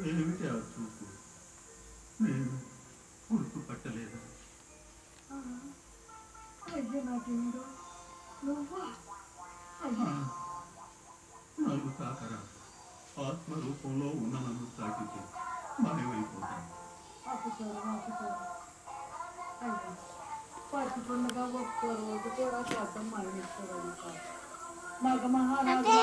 ఏమిటి ఆ చూపు? నేను గుర్తుపట్టలేదు. అయ్యో నాకేందో నువ్వా? నన్ను తాకరా. ఆత్మరూపంలో ఉన్న నన్ను తాకితే మాయమైపోతాను. ఆపుతారు అయ్యో పట్టుకుండగా ఒక్క రోజు కూడా కోసం మరణించడం కాదు. మగ మహారాజు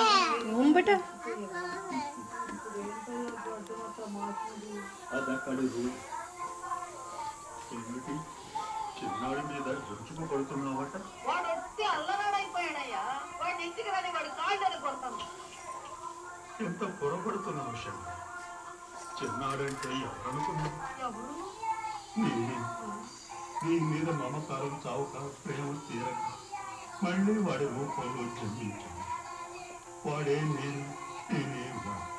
ఏమిటి చిన్నాడి మీద జుంచుకుపడుతున్నావట? వాడు వచ్చి అల్లనాడైపోయాడయ్యా. వాడిని ఇంటికి రాని వాడు కాళ్ళని కొడతాను. ఎంత పొరపడుతున్న విషయం. చిన్నాడంటే ఎవరనుకున్నావు? ఎవరు? నీ మీద మమకారం చావుక ప్రేమ తీరక మళ్ళీ వాడి రూపంలో జన్మించాను. వాడే నేను, నేనే వాడు.